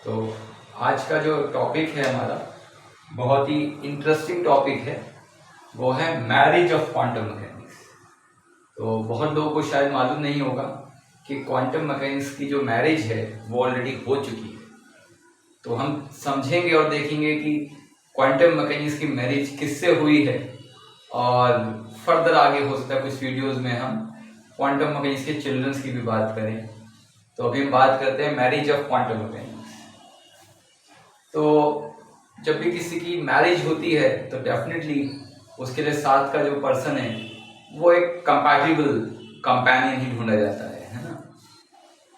तो आज का जो टॉपिक है हमारा बहुत ही इंटरेस्टिंग टॉपिक है, वो है मैरिज ऑफ क्वांटम मैकेनिक्स। तो बहुत लोगों को शायद मालूम नहीं होगा कि क्वांटम मैकेनिक्स की जो मैरिज है वो ऑलरेडी हो चुकी है। तो हम समझेंगे और देखेंगे कि क्वांटम मैकेनिक्स की मैरिज किससे हुई है, और फर्दर आगे हो सकता है कुछ वीडियोस में हम क्वांटम मैकेनिक्स के चिल्ड्रंस की भी बात करें। तो अभी हम बात करते हैं मैरिज ऑफ क्वांटम मैकेनिक्स। तो जब भी किसी की मैरिज होती है तो डेफिनेटली उसके लिए साथ का जो पर्सन है वो एक कंपैटिबल कंपेनियन ही ढूंढा जाता है ना।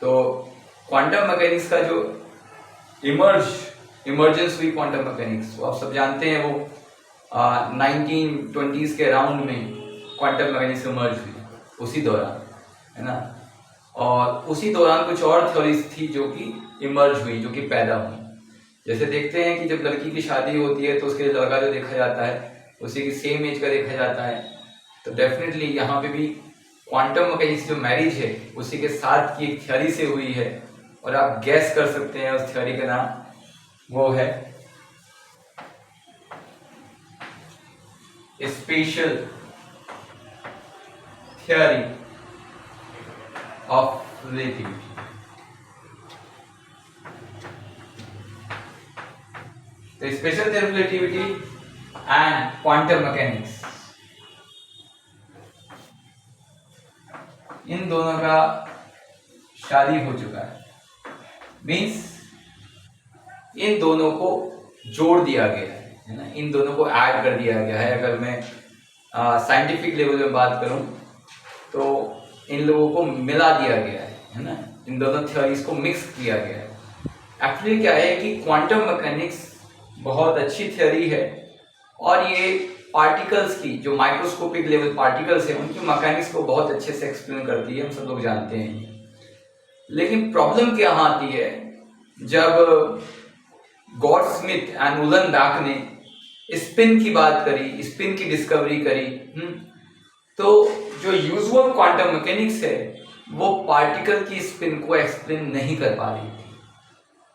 तो क्वांटम मैकेनिक्स का जो इमर्जेंस हुई क्वांटम मैकेनिक्स, वो आप सब जानते हैं, वो 1920s के अराउंड में क्वांटम मैकेनिक्स इमर्ज हुई उसी दौरान, है ना। और उसी दौरान कुछ और थ्योरीज थी जो कि इमर्ज हुई, जो कि पैदा हुई। जैसे देखते हैं कि जब लड़की की शादी होती है तो उसके लिए लड़का जो देखा जाता है उसी की सेम एज का देखा जाता है। तो डेफिनेटली यहाँ पे भी क्वांटम मैकेनिक्स जो मैरिज है उसी के साथ की एक थ्योरी से हुई है, और आप गैस कर सकते हैं उस थ्योरी का नाम, वो है स्पेशल थ्योरी ऑफ रिलेटिविटी। तो special theory of relativity and quantum mechanics, इन दोनों का शादी हो चुका है। मीन्स इन दोनों को जोड़ दिया गया है ना, इन दोनों को ऐड कर दिया गया है। अगर मैं साइंटिफिक लेवल में बात करूं तो इन लोगों को मिला दिया गया है ना, इन दोनों थ्योरीज को मिक्स किया गया है। एक्चुअली क्या है कि क्वांटम मैकेनिक्स बहुत अच्छी थ्योरी है, और ये पार्टिकल्स की जो माइक्रोस्कोपिक लेवल पार्टिकल्स हैं उनकी मैकेनिक्स को बहुत अच्छे से एक्सप्लेन करती है, हम सब लोग जानते हैं। लेकिन प्रॉब्लम क्या आती है, जब गॉडस्मिथ एंड उलनबैक ने स्पिन की बात करी, स्पिन की डिस्कवरी करी, तो जो यूजुअल क्वांटम मैकेनिक्स है वो पार्टिकल की स्पिन को एक्सप्लेन नहीं कर पा रही थी।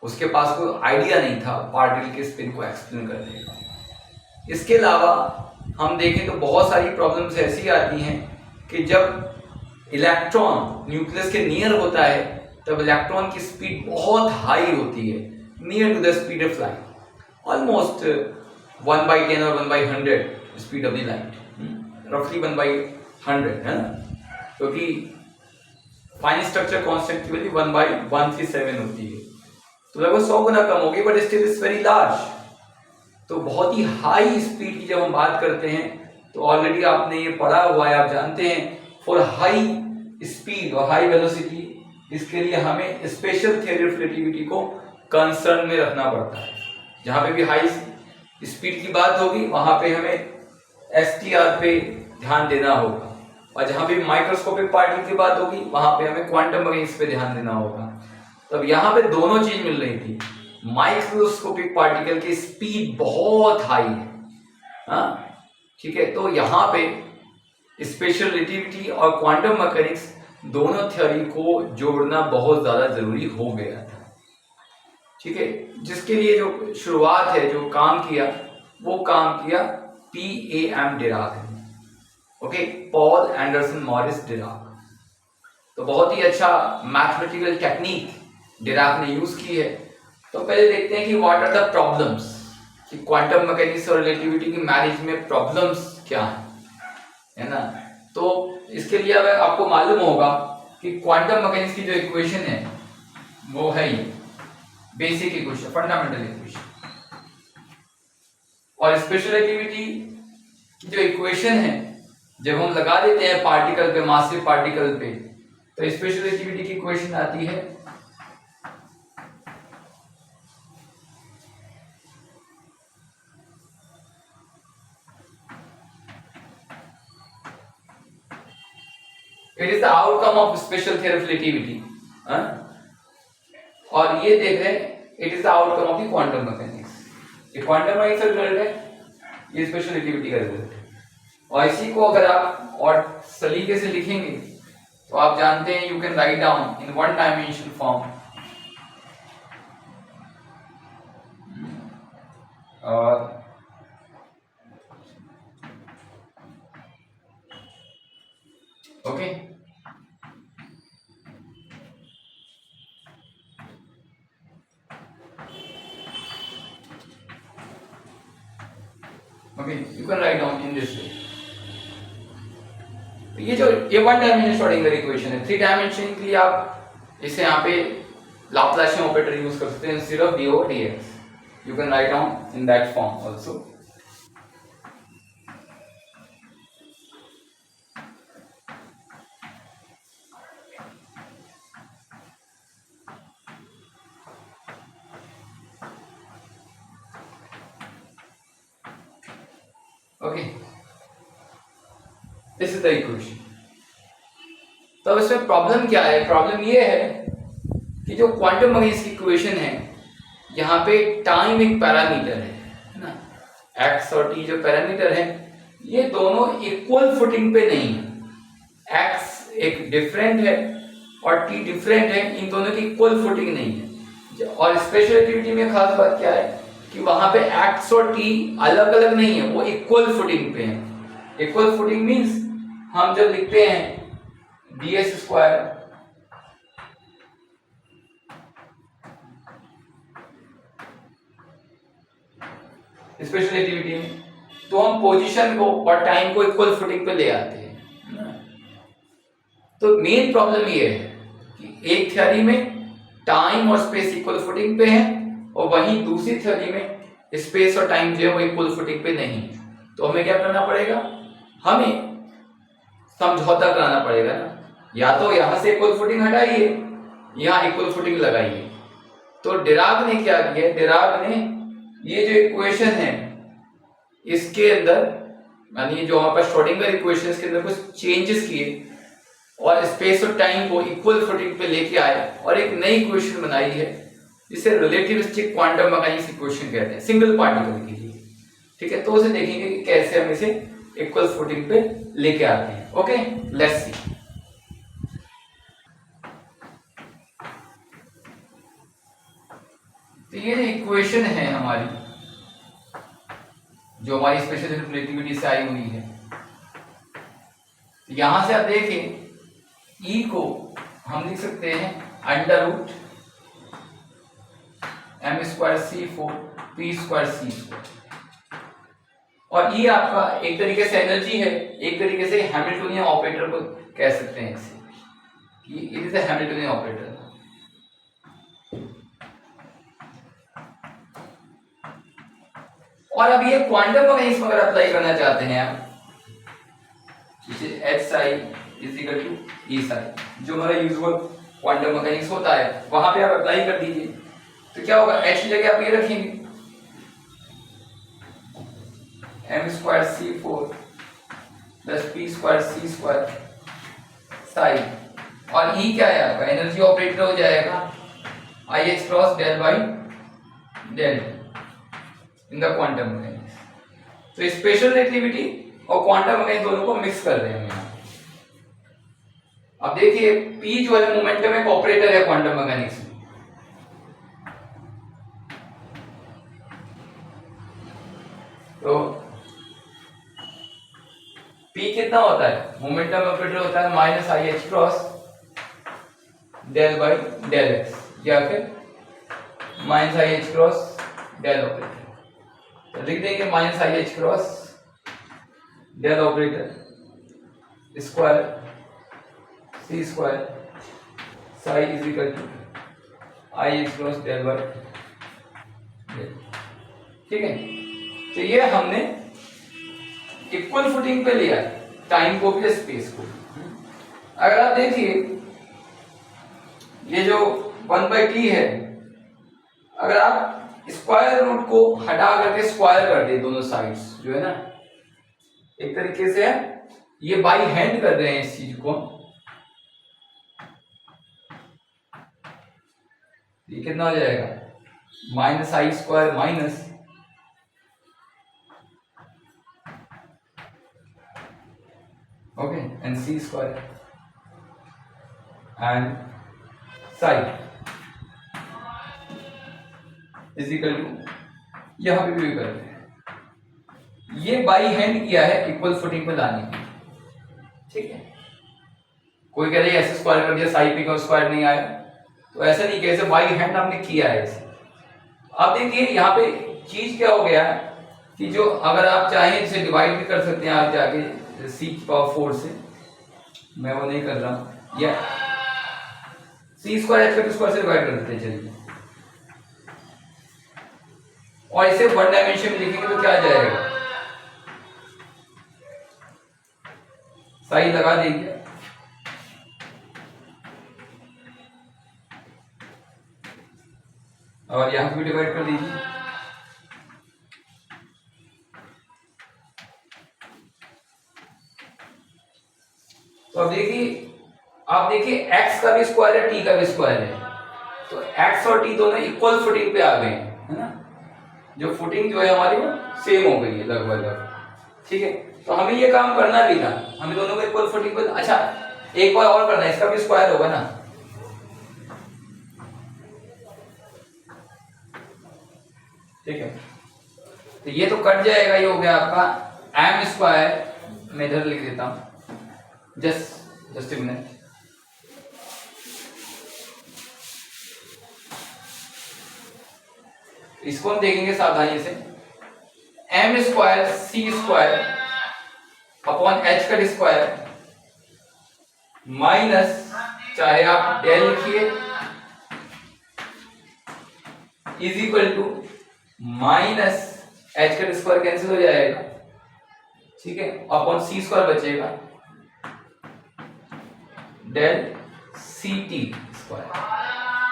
उसके पास कोई आइडिया नहीं था पार्टिकल के स्पिन को एक्सप्लेन करने का। इसके अलावा हम देखें तो बहुत सारी प्रॉब्लम्स ऐसी आती हैं कि जब इलेक्ट्रॉन न्यूक्लियस के नियर होता है तब इलेक्ट्रॉन की स्पीड बहुत हाई होती है, near to the speed of light, almost 1/10 और 1/100 स्पीड ऑफ द लाइट, रफली 1/100 है ना, क्योंकि फाइन स्ट्रक्चर कांस्टेंट की वैल्यू 1/137 होती है, तो लगभग 100 गुना कम होगी, but still is very large. तो बहुत ही हाई स्पीड की जब हम बात करते हैं तो ऑलरेडी आपने ये पढ़ा हुआ है, आप जानते हैं फॉर हाई स्पीड और हाई वेलोसिटी, इसके लिए हमें स्पेशल थ्योरी ऑफ रिलेटिविटी को कंसर्न में रखना पड़ता है। जहां पे भी हाई स्पीड की बात होगी वहां पे हमें STR पे ध्यान देना होगा, और जहां पे माइक्रोस्कोपिक पार्टिकल की बात होगी वहां पे हमें क्वांटम मैकेनिक्स पे ध्यान देना होगा। तब यहाँ पे दोनों चीज मिल रही थी। माइक्रोस्कोपिक पार्टिकल की स्पीड बहुत हाई है, हाँ ठीक है। तो यहाँ पे स्पेशल रिलेटिविटी और क्वांटम मैकेनिक्स दोनों थ्योरी को जोड़ना बहुत ज्यादा जरूरी हो गया था, ठीक है। जिसके लिए जो शुरुआत है, जो काम किया, वो काम किया PAM डिराक ने, okay, Paul Anderson Morris Dirac. तो बहुत ही अच्छा मैथमेटिकल टेक्निक डिराक ने यूज की है। तो पहले देखते हैं कि व्हाट आर द प्रॉब्लम्स, कि क्वांटम मैकेनिक्स और रिलेटिविटी की मैरिज में प्रॉब्लम्स क्या है ना। तो इसके लिए अब आपको मालूम होगा कि क्वांटम मैकेनिक्स की जो इक्वेशन है वो है ये बेसिक इक्वेशन, फंडामेंटल इक्वेशन, और स्पेशल रिलेटिविटी की जो इक्वेशन है जब हम लगा देते हैं पार्टिकल पे, मासिव पार्टिकल पे, तो स्पेशल रिलेटिविटी की इक्वेशन आती है it is the outcome of special theory of relativity, और ये देख रहे हैं it is the outcome of the quantum mechanics. ये क्वांटम मैकेनिक्स का रिजल्ट है, ये स्पेशल रिलेटिविटी का रिजल्ट है। और इसी को अगर आप और सलीके से लिखेंगे तो आप जानते हैं you can write down in one dimension form और okay okay you can write down in this way. ये वन डायमेंशन श्रोडिंगर इक्वेशन है। थ्री डायमेंशन के लिए आप इसे यहाँ पे लाप्लासियन ऑपरेटर यूज कर सकते हैं instead of D over dx। You can write down in that form also. Okay this is the equation. तो इसमें प्रॉब्लम क्या है? प्रॉब्लम ये है कि जो क्वांटम मैकेनिक्स की इक्वेशन है, यहाँ पे टाइम एक पैरामीटर है ना, एक्स और टी जो पैरामीटर है, ये दोनों इक्वल फुटिंग पे नहीं है। एक्स एक डिफरेंट है और टी डिफरेंट है, इन दोनों की इक्वल फुटिंग नहीं है। और स्पेशल रिलेटिविटी में खास बात क्या है कि वहां पे एक्स और टी अलग अलग नहीं है, वो इक्वल फुटिंग पे है। इक्वल फुटिंग मीन्स हम जब लिखते हैं ds स्क्वायर स्पेशल रिलेटिविटी में, तो हम पोजीशन को और टाइम को इक्वल फुटिंग पे ले आते हैं। तो मेन प्रॉब्लम ये है कि एक थ्योरी में टाइम और स्पेस इक्वल फुटिंग पे है और वहीं दूसरी थ्योरी में स्पेस और टाइम जो है वो इक्वल फुटिंग पे नहीं है। तो हमें क्या करना पड़ेगा? हमें समझौता कराना पड़ेगा ना, या तो यहां से इक्वल फुटिंग हटाइए, यहां इक्वल फुटिंग लगाइए। तो डिराक ने क्या किया? डिराक ने ये जो इक्वेशन है इसके अंदर, यानी जो हमारे पास श्रोडिंगर इक्वेशन के अंदर कुछ चेंजेस किए और स्पेस और टाइम को इक्वल फुटिंग पे लेके आए और एक नई इक्वेशन बनाई है जिसे रिलेटिविस्टिक क्वांटम मैकेनिक्स इक्वेशन कहते हैं, सिंगल पार्टिकल के लिए। ठीक है, तो उसे देखेंगे कि कैसे हम इसे इक्वल फुटिंग पे लेके आते हैं। Okay, let's see. तो ये जो इक्वेशन है हमारी, जो हमारी स्पेशल रिलेटिविटी से आई हुई है, तो यहां से आप देखें E को हम लिख सकते हैं under root m square C4 p square C4। और ये आपका एक तरीके से एनर्जी है, एक तरीके से हैमिल्टोनियन ऑपरेटर को कह सकते हैं इसे, कि it is a Hamiltonian operator. और अब ये क्वांटम मैकेनिक्स में अगर अप्लाई करना चाहते हैं आप, H psi is equal to E psi, जो हमारा यूजुअल क्वांटम मैकेनिक्स होता है, वहां पे आप अप्लाई कर दीजिए। तो क्या होगा? एच की जगह आप ये रखेंगे m square C4 plus p square C square Sai, और E क्या है आपका? एनर्जी ऑपरेटर हो जाएगा IH cross del by del in the quantum mechanics. तो स्पेशल रिलेटिविटी और क्वांटम मैकेनिक्स दोनों को मिक्स कर रहे हैं यहाँ। अब देखिए P जो है मोमेंटम एक ऑपरेटर है क्वांटम मैकेनिक्स में। तो P कितना होता है? मोमेंटम ऑपरेटर होता है minus IH cross del by del X, या फिर minus IH cross del operator. तो लिख देंगे minus IH cross del operator square C square psi is equal to IH cross del by del. ठीक है, तो ये हमने इक्वल फुटिंग पे लिया टाइम को भी स्पेस को। अगर आप देखिए ये जो 1/t है, अगर आप स्क्वायर रूट को हटा करके स्क्वायर कर दे दोनों साइड्स जो है ना, एक तरीके से ये बाई हैंड कर रहे हैं इस चीज को, ये कितना हो जाएगा? Minus I square minus okay and C square and psi is equal to, यहाँ पे भी कर रहे हैं। ये बाई हैंड किया है इक्वल फुटिंग पे लाने की, ठीक है। कोई कह रहे ऐसे स्क्वायर कर दिया साई पी का स्क्वायर नहीं आया, तो ऐसा नहीं, कैसे बाई हैंड हमने किया है इसे। अब देखिए यहाँ पे चीज क्या हो गया कि जो अगर आप चाहें इसे डिवाइड भी कर सकते हैं आप जाके सी की पावर 4 से, मैं वो नहीं कर रहा हूं, या सी स्क्वायर एच का स्क्वायर से डिवाइड कर देते हैं। चलिए, और इसे वन डायमेंशन में लिखेंगे तो क्या आ जाएगा, साई लगा देंगे, और यहां पे भी डिवाइड कर दीजिए। तो अब देखिए, आप देखिए x का भी स्क्वायर है, t का भी स्क्वायर है, तो x और t दोनों इक्वल फुटिंग पे आ गए हैं, है ना। जो फुटिंग जो है हमारी वो सेम हो गई है लगभग, ठीक है। तो हमें ये काम करना भी था, हमें दोनों को इक्वल फुटिंग पे। अच्छा, एक बार और करना है, इसका भी स्क्वायर होगा ना, ठीक है। तो ये तो कट जाएगा, ये हो गया आपका m स्क्वायर, मैं इधर लिख देता हूं, जस्ट ए मिनट। इसको हम देखेंगे सावधानी से, m square c square upon h का स्क्वायर माइनस, चाहे आप डेल लिखिए, is equal to minus h का स्क्वायर कैंसिल हो जाएगा, ठीक है, अपॉन c स्क्वायर बचेगा, डेल सी टी स्क्वायर।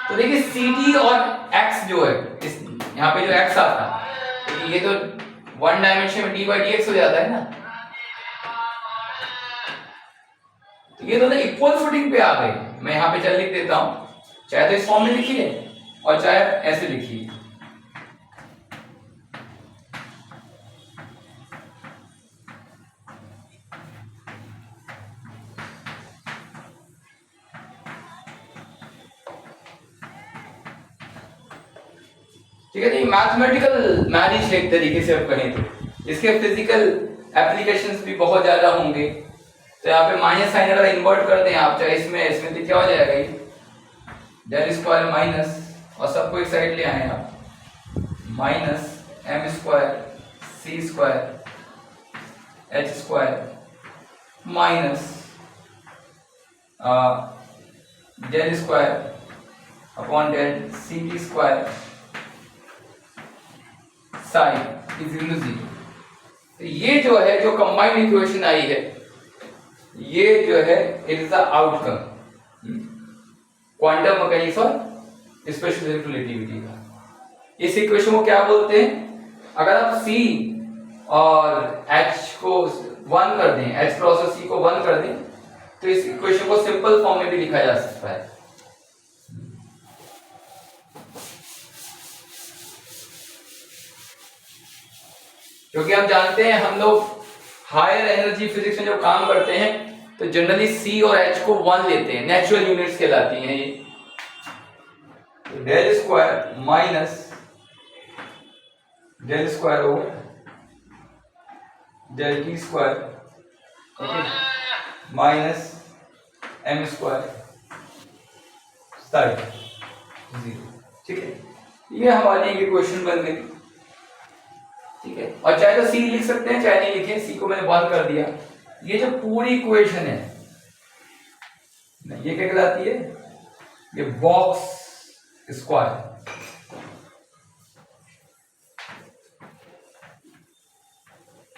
तो देखिए सी टी और x जो है, इस यहाँ पे जो x आता है, ये तो वन डायमेंशन में डी बाई डी एक्स हो जाता है ना, तो ये दोनों इक्वल फुटिंग पे आ गए। मैं यहाँ पे चल लिख देता हूं, चाहे तो इस फॉर्म में लिखिए और चाहे ऐसे लिखिए। ठीक है, तो ये मैथमेटिकल मैरिज है एक तरीके से आप कहें तो, इसके फिजिकल एप्लीकेशंस भी बहुत ज्यादा होंगे। तो यहाँ पे माइनस साइन अगर इन्वर्ट कर दें आप, चाहे इसमें तो क्या हो जाएगा, ये डेल स्क्वायर माइनस, और सबको एक साइड ले आए आप, minus M square C square H square minus del square upon del C T square psi is equal to 0। तो ये जो है, जो कंबाइंड इक्वेशन आई है, ये जो है it is the outcome quantum mechanics और स्पेशल रिलेटिविटी का। इस इक्वेशन को क्या बोलते हैं, अगर आप C और H को 1 कर दें, H क्रॉस और C को 1 कर दें, तो इस इक्वेशन को सिंपल फॉर्म में भी लिखा जा सकता है। क्योंकि हम जानते हैं, हम लोग हायर एनर्जी फिजिक्स में जब काम करते हैं तो जनरली C और H को 1 लेते हैं, नेचुरल यूनिट्स कहलाती हैं ये। तो del square minus del square हो del t square minus M square sign 0, ठीक है। ये हमारी एक इक्वेशन बन गई, ठीक है। और चाहे तो सी लिख सकते हैं, चाहे नहीं लिखे, सी को मैंने बंद कर दिया। ये जो पूरी इक्वेशन है, ये क्या कहलाती है, ये बॉक्स स्क्वायर।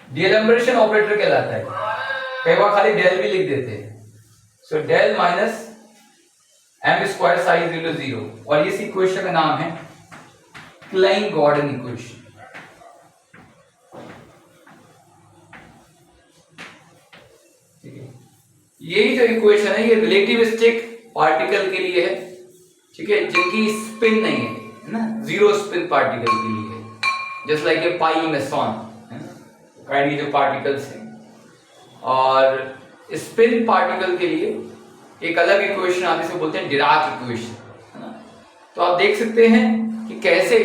डीएलम्बरेशन ऑपरेटर कहलाता है, कई बार खाली डेल भी लिख देते हैं। So del minus M square psi is equal to 0, और इस इक्वेशन का नाम है क्लाइन गॉर्डन इक्वेशन। यही जो इक्वेशन है, ये रिलेटिविस्टिक पार्टिकल के लिए है, ठीक है, जिनकी स्पिन नहीं है ना, जीरो स्पिन पार्टिकल के लिए है, just like a pi meson kind की जो पार्टिकल्स हैं। और स्पिन पार्टिकल के लिए एक अलग इक्वेशन आती है, जिसे बोलते हैं डिराक इक्वेशन, है ना। तो आप देख सकते हैं कि कैसे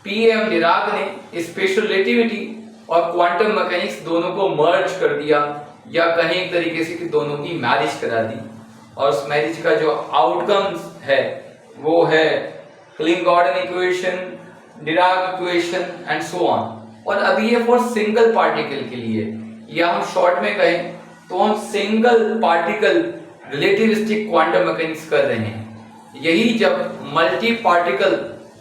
पीएम डिराक ने स्पेशल रिलेटिविटी और क्वांटम मैकेनिक्स दोनों को मर्ज कर दिया, या कहें एक तरीके से कि दोनों की मैरिज करा दी, और उस मैरिज का जो आउटकम्स है वो है cling-Gordon equation, Dirac equation and so on. और अभी ये फॉर सिंगल पार्टिकल के लिए, या हम शॉर्ट में कहें तो हम single particle relativistic quantum mechanics कर रहे हैं। यही जब मल्टी पार्टिकल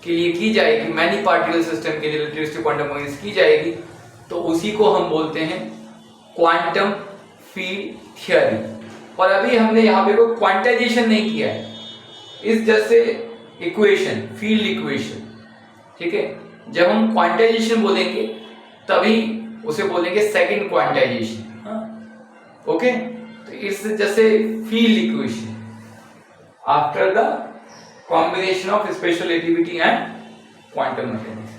के लिए की जाएगी, मैनी पार्टिकल सिस्टम के लिए रिलेटिविस्टिक क्वांटम मैकेनिक्स की जाएगी, तो उसी को हम बोलते हैं क्वांटम फील्ड थ्योरी। और अभी हमने यहाँ पे कोई क्वांटाइजेशन नहीं किया है, इस जैसे इक्वेशन, फील्ड इक्वेशन, ठीक है। जब हम क्वांटाइजेशन बोलेंगे तभी उसे बोलेंगे सेकंड क्वांटाइजेशन, ओके। तो इट्स जैसे field equation after the combination of special relativity and quantum mechanics.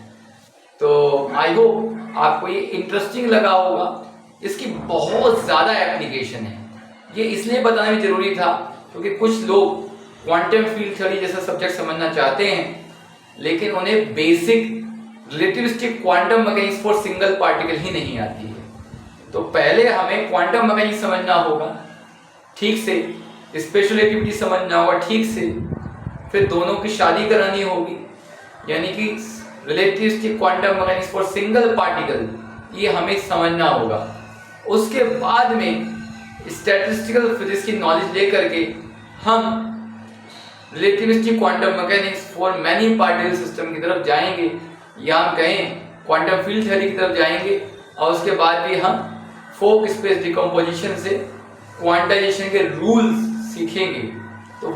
तो आई होप आपको ये इंटरेस्टिंग लगा होगा। इसकी बहुत ज्यादा एप्लीकेशन है, ये इसलिए बताना भी जरूरी था क्योंकि कुछ लोग क्वांटम फील्ड थ्योरी जैसा सब्जेक्ट समझना चाहते हैं, लेकिन उन्हें basic relativistic quantum mechanics for single particle ही नहीं आती है। तो पहले हमें क्वांटम मैकेनिक्स समझना होगा ठीक से, स्पेशल रिलेटिविटी समझना होगा ठीक से, फिर दोनों की शादी करानी होगी, यानी कि relativistic quantum mechanics for single particle, ये हमें समझना होगा। उसके बाद में स्टैटिस्टिकल फिजिक्स की नॉलेज लेकर के हम relativistic quantum mechanics for many particle system की तरफ जाएंगे, या हम कहें क्वांटम फील्ड थ्योरी की तरफ जाएंगे, और उसके बाद भी हम फोक स्पेस डिकम्पोजिशन से क्वांटाइजेशन के रूल्स सीखेंगे। तो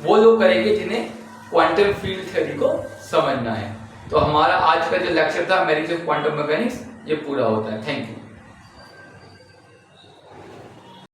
वो लोग करेंगे जिन्हें क्वांटम फील्ड थ्योरी को समझना है। तो हमारा आज का जो लेक्चर था मैरिज ऑफ क्वांटम मैकेनिक्स, ये पूरा होता है। Thank you.